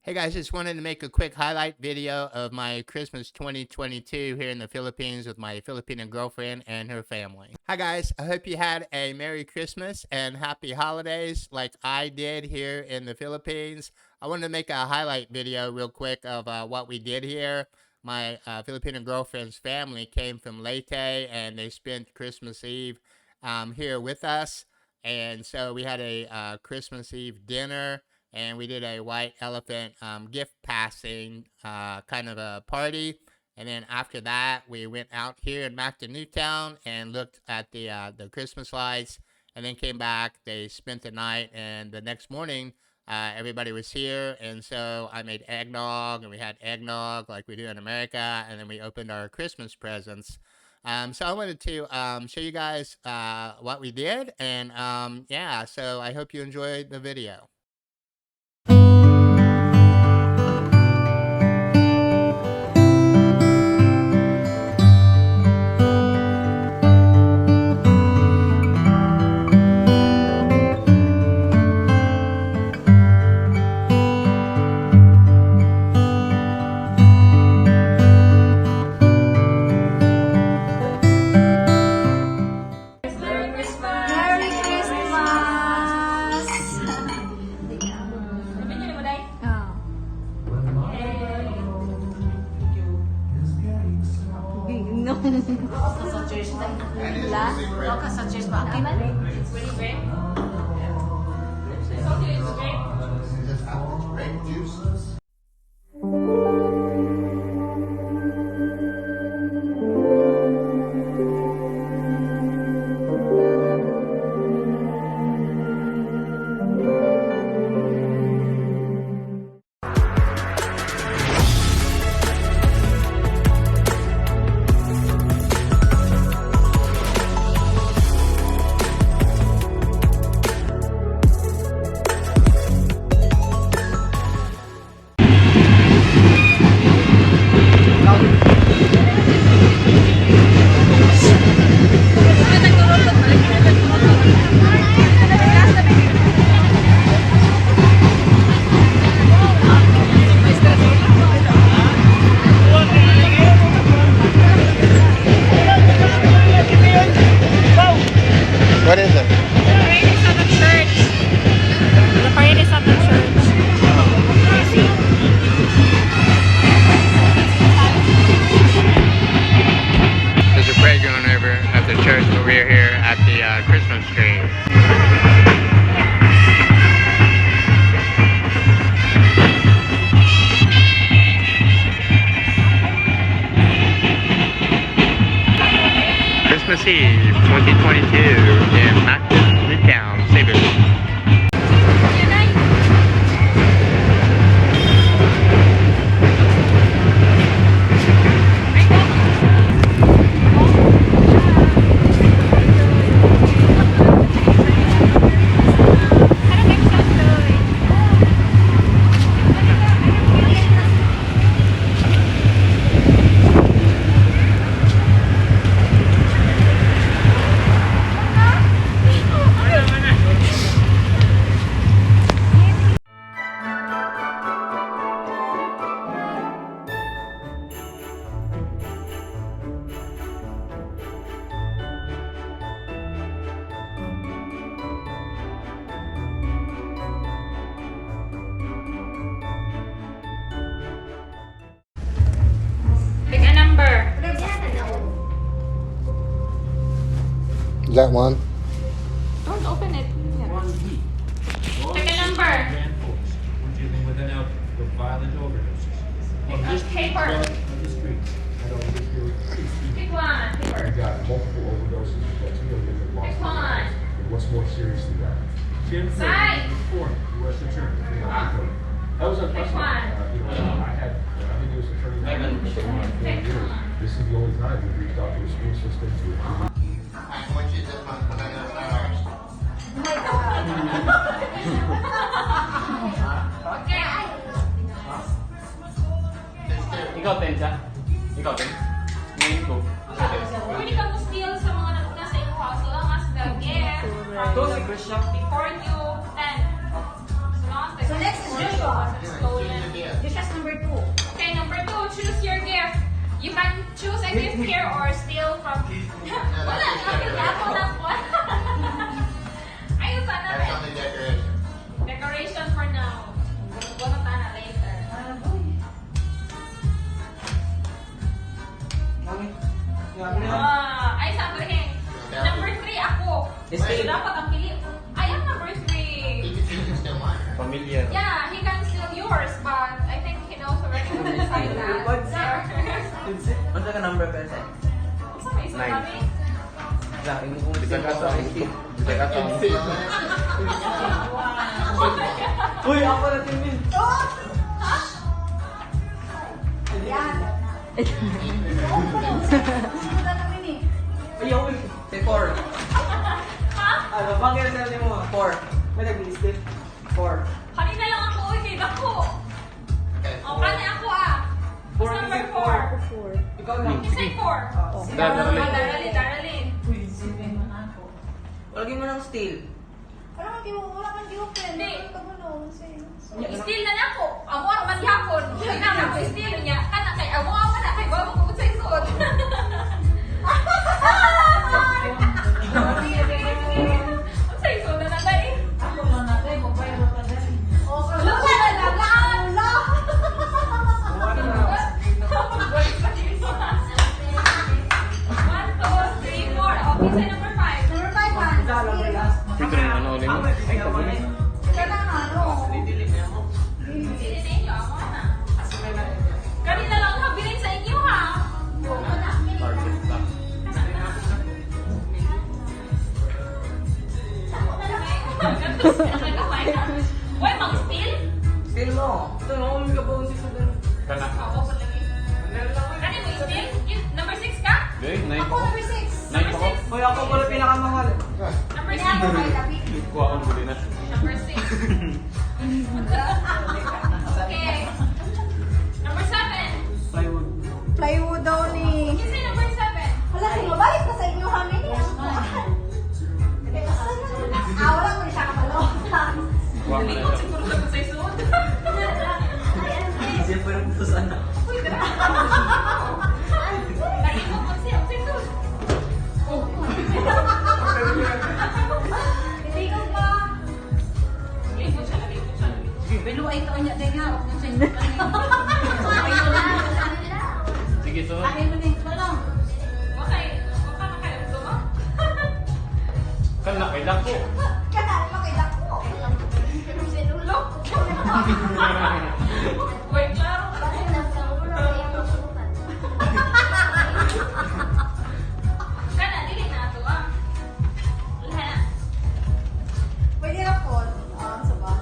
Hey guys, just wanted to make a quick highlight video of my Christmas 2022 here in the Philippines with my Filipino girlfriend and her family. Hi guys, I hope you had a Merry Christmas and Happy Holidays like I did here in the Philippines. I wanted to make a highlight video real quick of what we did here. My Filipino girlfriend's family came from Leyte and they spent Christmas Eve here with us. And so we had a Christmas Eve dinner. And we did a white elephant gift passing kind of a party. And then after that, we went out here in Mactan Newtown and looked at the Christmas lights. And then came back. They spent the night. And the next morning, everybody was here. And so I made eggnog. And we had eggnog like we do in America. And then we opened our Christmas presents. So I wanted to show you guys what we did. And yeah, so I hope you enjoyed the video. Sa church na. Wala ka sa church ba? It's really great. It's great. Just grape juice. What is it? The parade is at the church. The parade is at the church. You see? There's a parade going over at the church, but we're here at the Christmas tree. Christmas Eve 2022 in Mactan Newtown, Cebu. Pick a number. Is that one? Don't open it. Pick a number. We're dealing with an outbreak of violent overdoses. Pick a paper. On the street. I don't think you're. Pick one. I Paper. got multiple overdoses of fentanyl that lost Pick their lives. one. And what's more serious than that? Jim Side. Ford, U.S. Attorney. That was unprecedented. I had been U.S. Attorney for 4 Pick years. one. This is the only time we've reached out to the school system to. Which is this one? I know it's not ours. Okay. Ikaw, Tensa. Ikaw, Ten. Ngayon ko. Pwede ka mo steal sa mga nasa iyong house. So long as the gift Ito si Christian. before you 10. So long as the So next is Joshua. stolen. a gift here or steal from... Wala, ako lang po. Ayun sana That's on the decoration. Decoration for now. Wala na later. Ay, sabi rin. Number 3 ako. So, dapat ang pili. I am number 3. You can still mine. Familiar. Yeah, he can steal yours, but I think he knows already how to decide that. Ano ka number pa sa? Sa may isa kami. Bisa kata. Bisa kata. Uy, ako na tingin. Ayaw, uy. Say 4. Ha? Ano, bakit sabi mo? 4. May nag-list 4. Kanina lang ako, okay, ako. O, kani ako ah. Who's number 4? Ikaw na. You say 4. Darlene. Darlene. Lagi mo ng steel. Hindi. Steal na ako. Amo ang manhapon. Kailangan ko steal niya. Kana kay amo ang mana kay bago ko sa isod. Sa isod na natay. One, two, three, four. Okay, say number 5. Pwede rin ano ulit mo. Ay, pabuli. Kanina lang habilin sa inyo ha. Target lang. Why mang steal? Steel mo. Ito na, may kabaon si Sudan. Kana. Kani mo steal? Number 6 ka? Dahil, 9 pa ko. Number 9 pa ko. 6. Uy, ako pala pinakamahal. Number 6. Kuha ko buli na. Number 6. Okay. Number 7. Plywood. Plywood daw ni. You say number 7. Wala, sumabalik na sa inyo kami ni. Wala ko ni siya kapalong. Kuha ko na Likod siya. siguro lang sa isod. Siyempre ang pusan na. Uy, dara. Naikot mo siya sa isod. Oh. Ibigan pa. Likod siya, likod siya. Pero ay taon niya din nga. Huwag na sa inyo kami. Sige, so. Akin mo din. Tulong. Okay. Baka na kayo ito mo. Kana, kailang ko. Kanal mo kay Dako. Sinulog. Wait, klaro. Kana, dili na ito ah. Lahat. Pwede na po. Sa ba?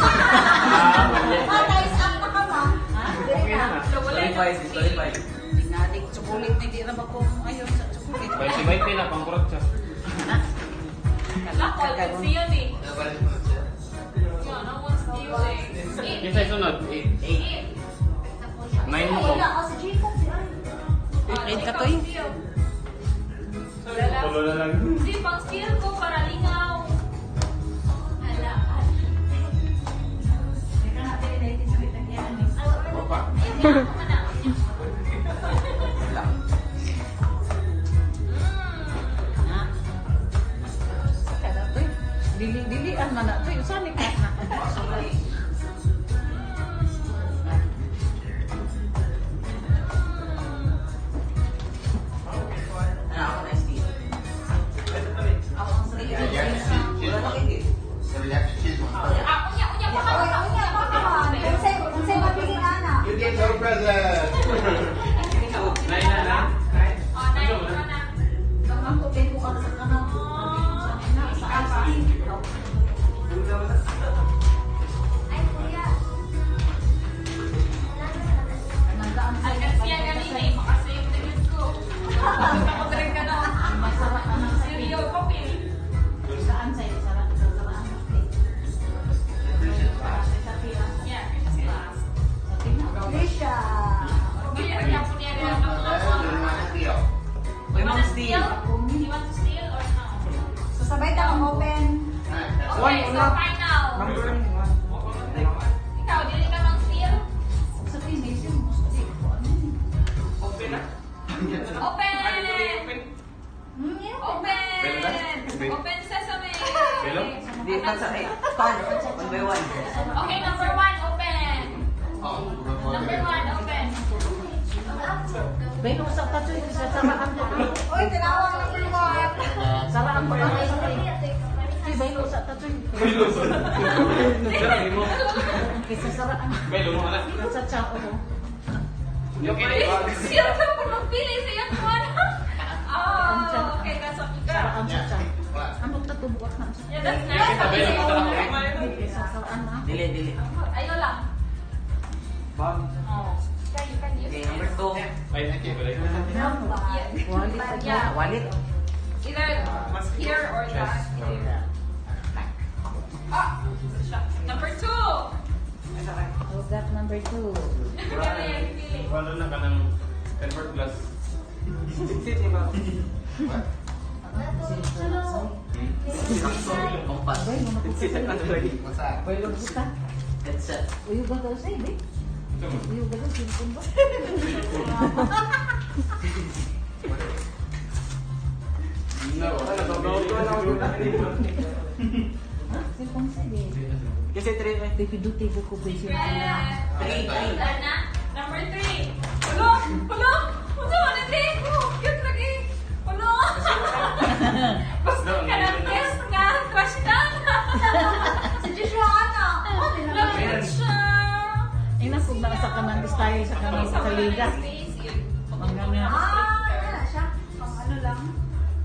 Ah, mali. Nice up na ka ma. Okay na na. Qualify, disqualify. Tingnan, chocolate na di na ba ko ayun sa chocolate. May si Mike na, pangkurot siya. Ako, see you ni. Yun, no one's stealing. Yung sa sunod, 8. 9 mo ko. Wala ako sa Jacob. Eight ka to eh. Tulo na lang. Hindi, pang steal ko para lingaw. Ala. Opa. Ayun, ako na. Dili-dilian man na to. Saan ni ka na? Ano ako na steel? Ako ang sarili. Wala na hindi. So you have to choose one. Unya pa ka. Unya pa ka man. Unsay mapili ana? You get no present. 9 na lang. Oh, nine ka na. Ang tubig ko ka sa kanang. Ay, kuya. Ay, siya ganina eh. Makasave na yun ko. Kapag-drink ka na. Masarap na ng Seryo, coffee. Saan sa'yo? Sarap sa sarap. Yeah, it's last. Trisha. Bayo sa katoy sa saraan ko. Oy, tinawag na puluhan. Saraan ko ang ice cream. Di bayo sa katoy. Kisa saraan. May lumo na. Sa chao ko. Yung kiniwag. Siya ka po magpili sa iyang kuwan. Ah, okay, nasa ka. Saraan sa chao. Ano tatubuak na sa Yeah, that's nice. Sabay na kita na ko. Kisa saraan na. Dili. Ayun lang. Bob. Oh. Can you Okay, number 2. Ay, thank you. Balik. Wallet sa Yeah. Wallet. Either here or that. Ah! Number 2! Oh, that number 2. Wala na ka ng convert plus. Sit, diba? Kompas. Sit ang ano lagi. Bayo buta. Headset. Uyo ba daw say, di? Uyo ba daw silpon ba? No. Silpon say, di. Kasi 3. Pipiduti ko ko ba siya sila. Number 3. Hello? Hello? Ano mo na din? Cute lagi. Hello? Basta ka ng guest nga. Crush na. Si Joshua Ana. Love siya. Inasog na sa kanang style sa kanang sa liga. Mga nga. Ah, siya. Pang ano lang.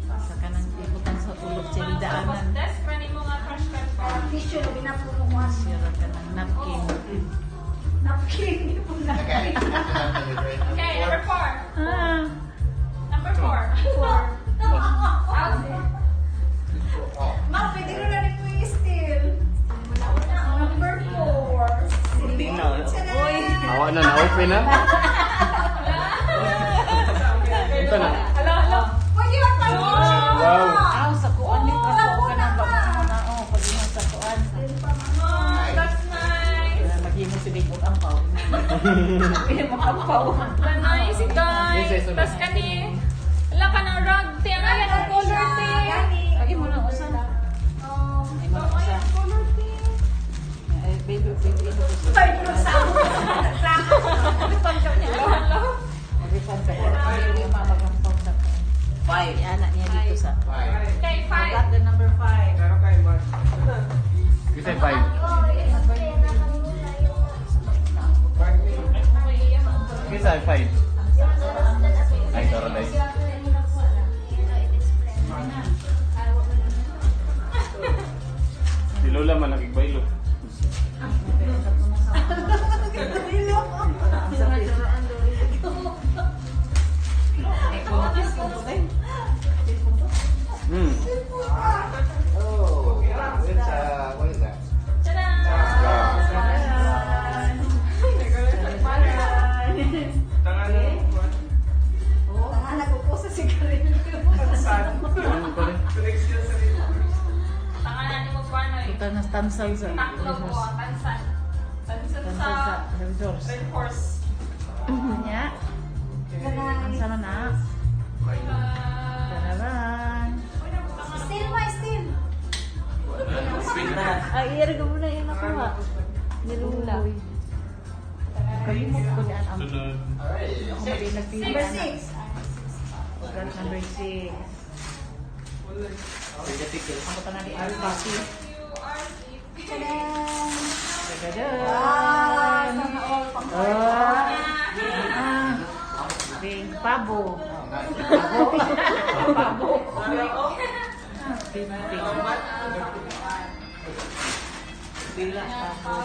Sa kanang ibutan sa ulog sa lidaanan. Best friend mo nga crush ka pa. Tissue na binapuno mo. Sira kanang napkin. Napkin. Okay, number 4. Ah. Number 4. Ma, pwede ko na rin mo i-steal. Number 4. Tingnan. Uy. Awa na, na-open na. Ito na. Hello? Pwede yung Wow. Aw, sa kuan ni kaso ka na ba na pag imo sa kuan. That's nice. Maghimo si Big ang pau. Imo ang pau. Nice, guys. Tas kani. Ala ka ng rug. Tiyan nga yan ang color, te. Lagi mo na usa. Ay mo na usa. Ay baby ito ko. Hello? Refund ka. Ay mama magampaw sa. 5. Anak niya dito sa. Okay, I 5. got the number 5. Meron kayo ba? You say 5. You say 5. Ay, Caroline. Si Lola man nagigbaylo. Hmm. Oh, it's what is that? Tangan ako po sa sigarilyo. Ano ko rin? Tanganan ni mo po ano eh. Ito na tansay sa. Taklo po, tansan. Tansan Tansay sa sa Resorts. Red Horse. Nya. Ang sama na. Tararan. Steal mo, steal. Ay, iyan ka muna yung nakuha. Niluloy. Kalimot ko dyan ang Sunod. ako mali nagpili. Number 6. Program number 6. Ako pa na ni Alpasi. You are sleeping. Tadaan. Tagadan. Sana all pang Bing pabo. Pabo. Bing. Bila pabo.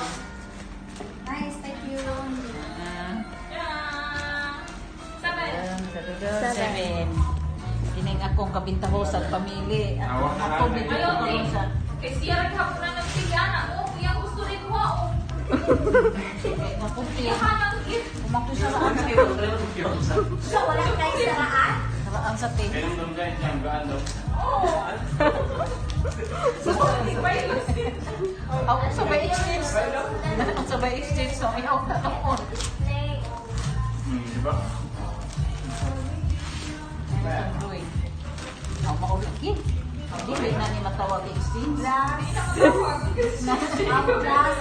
Nice, thank you. Yeah. Sabay. 7. Kining akong kabintahosan pamili. Awa. Akong kabintahosan. Kay siya rin hapon na nagsigana. Oh, kuya gusto rin mo. Oh, Napunti. hanang gift. Umakto siya sa So, walang tayo saraan? Saraan sa ting. Kailan nung guys yan? Gaan daw. Oh. So, di ba yung Ako sabay exchange. Sabay exchange. So, ayaw na ako. Diba? Android. Ako maulit yun. Hindi na ni matawag exchange. Ako last,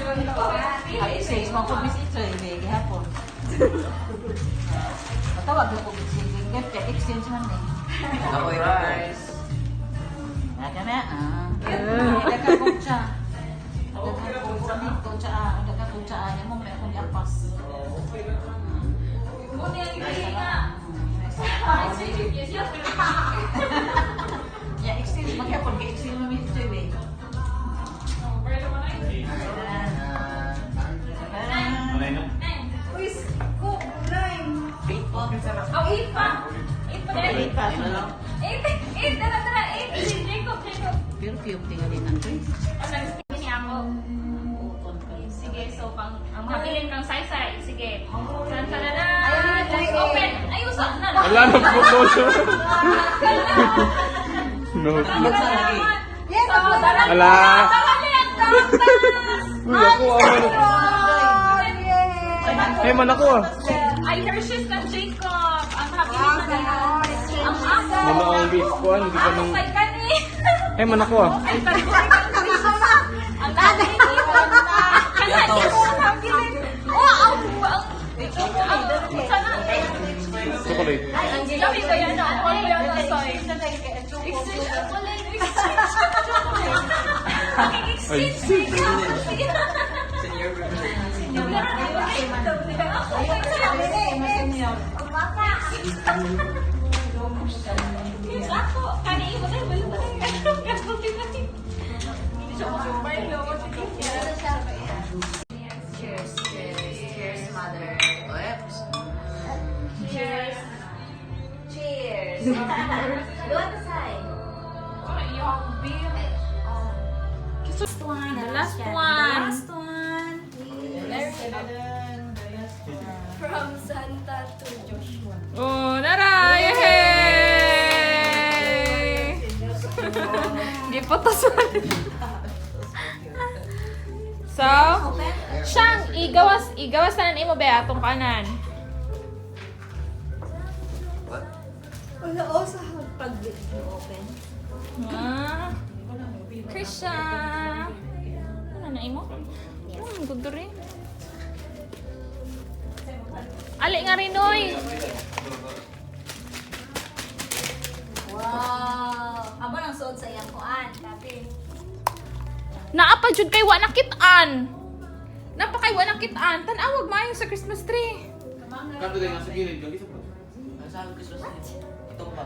Ay, exchange. Mga kubis ito. Hindi, hapon. Tawag na po exchange. Gift card exchange man eh. Ako yung guys. Naka na, Ada ka kutsa. Ada ka kutsa. Ada ka kutsa. Yan mo may akong yapas. Muna yung ibigay nga. Ya, exchange. Magkapon ka exchange mo may ito eh. Malay na. Uy, ko, nine. Oh, 8 pa. 8 pa din. 8 pa. 8, dala, 8. Jacob. Pero piyok tinggalin ang ito. Ang nag-stick niya ako. Sige, so ang mabilin kang saysay. Sige. San-sanana. Let's open. Ay, usap na. Wala na po po siya. No. Yes, ako. Wala. Uy, ako ang Hey, man ako ah. Ay, Hershey's ng Jacob. Ang happy naman. Ang ako. Mama ang beef ko, hindi ka Ako nang... kay Kani. Hey, man ako ah. Ay, pag-boy kang Christmas. Ang dami. Kanani ko ang habilin. Oh, sana. Chocolate. Gabi ko yan. Ako ko yan. Soy. Exchange. Exchange. Senior privilege. Ako, kani mo tayo balik Cheers. Cheers, mother. Oops. Cheers. Cheers. Doon sa side. The last one. From Santa to Joshua. Oh, tara! Yay! Gipotos mo. So, siyang igawas na imo be atong kanan. Wala o sa pag-open. Ah. Krisha. Ano na imo? Good rin. Ali nga rin, oy. Wow. Aba nang suot sa iyang kuan. Tapi. Naapa jud kay wa nakit-an. Napakay wa nakit-an. Tan-awag maayo sa Christmas tree. Kato din nga sa gilid. Gagi sa po.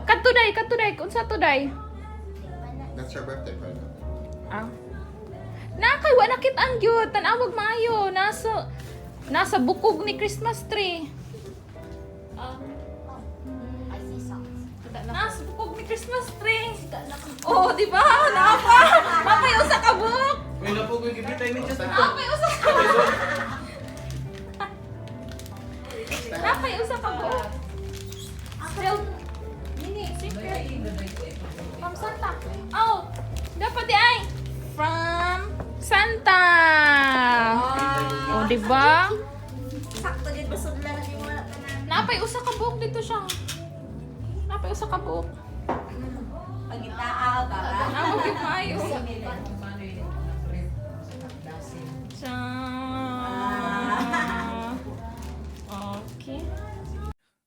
Katuday. Unsa tuday? That's her birthday present. Ah. Nakay wa nakit-an gyud. Tan-awag maayo. Nasa bukog ni Christmas tree. I see socks. Nasa bukog ni Christmas tree. Oh, di ba? Napa. Napay usa ka buok. Uy, na po ko yung gibitay ni Just. Napay usa ka buok. Napay usa ka buok. Still, secret. From Santa. Oh, dapat di ay. From Santa. Oh, di ba? Sakto din basod lang na yung mga tanan. Napay usa ka buok dito siya. Napay usa ka buok. Pagitaaw ka ba? Napay gyud maayo. Okay.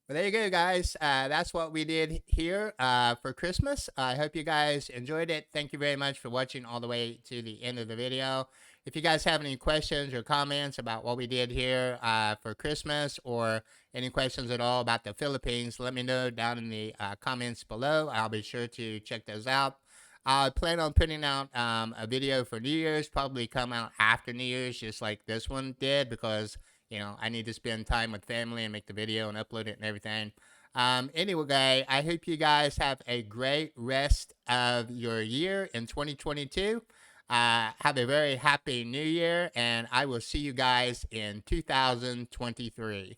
Well, there you go, guys. That's what we did here for Christmas. I hope you guys enjoyed it. Thank you very much for watching all the way to the end of the video. If you guys have any questions or comments about what we did here for Christmas, or any questions at all about the Philippines, let me know down in the comments below. I'll be sure to check those out. I plan on putting out a video for New Year's, probably come out after New Year's, just like this one did, because, you know, I need to spend time with family and make the video and upload it and everything. Anyway, I hope you guys have a great rest of your year in 2022. Have a very happy new year, and I will see you guys in 2023.